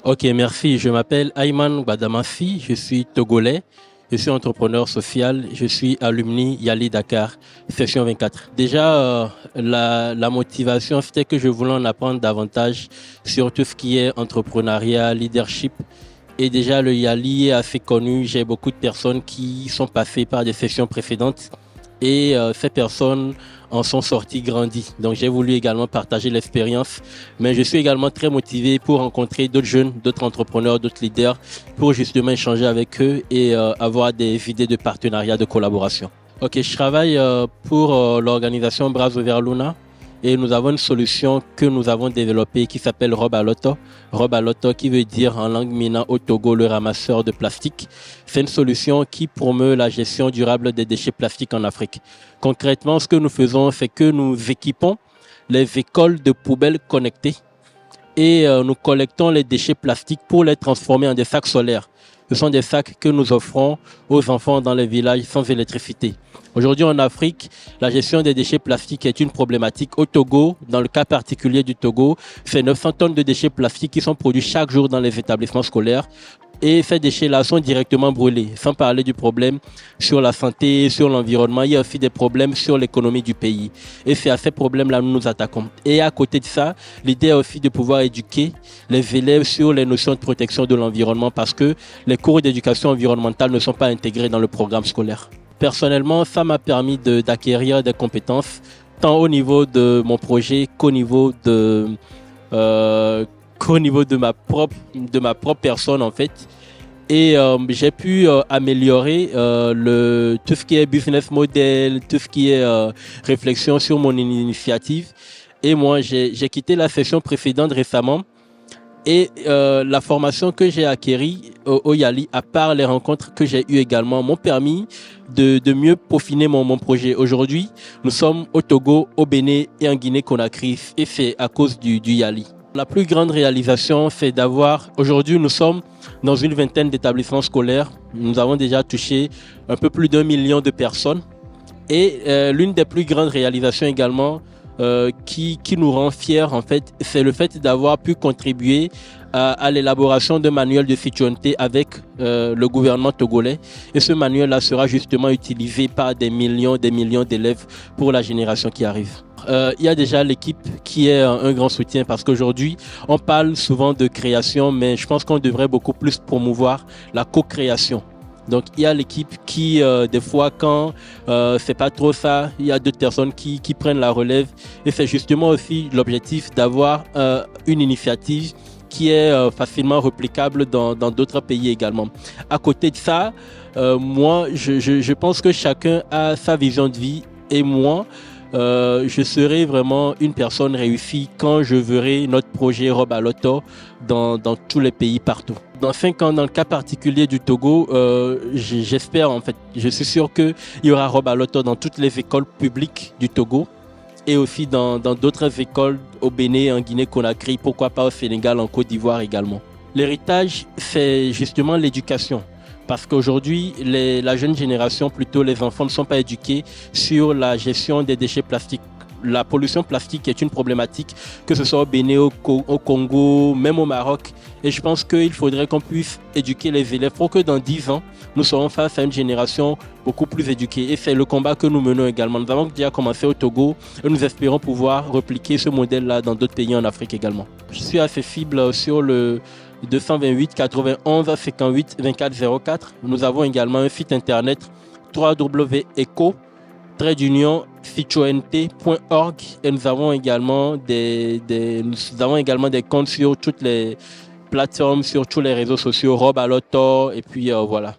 Ok, merci. Je m'appelle Ayman Badamafi, je suis togolais, je suis entrepreneur social, je suis alumni Yali Dakar, section 24. Déjà, la motivation, c'était que je voulais en apprendre davantage sur tout ce qui est entrepreneuriat, leadership. Et déjà, le Yali est assez connu. J'ai beaucoup de personnes qui sont passées par des sessions précédentes et ces personnes en sont sorties grandies. Donc j'ai voulu également partager l'expérience, mais je suis également très motivé pour rencontrer d'autres jeunes, d'autres entrepreneurs, d'autres leaders, pour justement échanger avec eux et avoir des idées de partenariat, de collaboration. Ok, je travaille pour l'organisation Bras Ouverts Luna et nous avons une solution que nous avons développée qui s'appelle Rob à Lotto. Rob à Lotto qui veut dire en langue mina au Togo le ramasseur de plastique. C'est une solution qui promeut la gestion durable des déchets plastiques en Afrique. Concrètement, ce que nous faisons, c'est que nous équipons les écoles de poubelles connectées et nous collectons les déchets plastiques pour les transformer en des sacs solaires. Ce sont des sacs que nous offrons aux enfants dans les villages sans électricité. Aujourd'hui en Afrique, la gestion des déchets plastiques est une problématique. Au Togo, dans le cas particulier du Togo, c'est 900 tonnes de déchets plastiques qui sont produits chaque jour dans les établissements scolaires. Et ces déchets-là sont directement brûlés, sans parler du problème sur la santé, sur l'environnement. Il y a aussi des problèmes sur l'économie du pays. Et c'est à ces problèmes-là que nous nous attaquons. Et à côté de ça, l'idée est aussi de pouvoir éduquer les élèves sur les notions de protection de l'environnement parce que les cours d'éducation environnementale ne sont pas intégrés dans le programme scolaire. Personnellement, ça m'a permis d'acquérir des compétences, tant au niveau de mon projet qu'au niveau qu'au niveau de ma propre personne en fait. Et j'ai pu améliorer tout ce qui est business model, tout ce qui est réflexion sur mon initiative. Et moi, j'ai quitté la session précédente récemment. Et la formation que j'ai acquérie au Yali, à part les rencontres que j'ai eues également, m'ont permis de mieux peaufiner mon projet. Aujourd'hui, nous sommes au Togo, au Bénin et en Guinée-Conakry. Et c'est à cause du Yali. La plus grande réalisation, c'est d'avoir... Aujourd'hui, nous sommes dans une vingtaine d'établissements scolaires. Nous avons déjà touché un peu plus d'1 million de personnes. Et l'une des plus grandes réalisations également, qui nous rend fiers en fait, c'est le fait d'avoir pu contribuer à l'élaboration d'un manuel de citoyenneté avec le gouvernement togolais. Et ce manuel-là sera justement utilisé par des millions d'élèves pour la génération qui arrive. Il y a déjà l'équipe qui est un grand soutien parce qu'aujourd'hui, on parle souvent de création, mais je pense qu'on devrait beaucoup plus promouvoir la co-création. Donc il y a l'équipe qui des fois quand c'est pas trop ça, il y a d'autres personnes qui prennent la relève et c'est justement aussi l'objectif d'avoir une initiative qui est facilement replicable dans d'autres pays également. À côté de ça, moi je pense que chacun a sa vision de vie et moi je serai vraiment une personne réussie quand je verrai notre projet Rob à Lotto dans tous les pays partout. Dans 5 ans, dans le cas particulier du Togo, j'espère en fait, je suis sûr qu'il y aura Rob à Lotto dans toutes les écoles publiques du Togo et aussi dans d'autres écoles au Bénin, en Guinée-Conakry, pourquoi pas au Sénégal, en Côte d'Ivoire également. L'héritage, c'est justement l'éducation. Parce qu'aujourd'hui, la jeune génération, plutôt les enfants, ne sont pas éduqués sur la gestion des déchets plastiques. La pollution plastique est une problématique, que ce soit au Bénin, au Congo, même au Maroc. Et je pense qu'il faudrait qu'on puisse éduquer les élèves pour que dans 10 ans, nous serons face à une génération beaucoup plus éduquée. Et c'est le combat que nous menons également. Nous avons déjà commencé au Togo et nous espérons pouvoir repliquer ce modèle-là dans d'autres pays en Afrique également. Je suis accessible sur le 228 91 58 24 04. Nous avons également un site internet www.eco-citoyenneté.org et nous avons également des comptes sur toutes les plateformes, sur tous les réseaux sociaux, Rob à Lotto et puis voilà.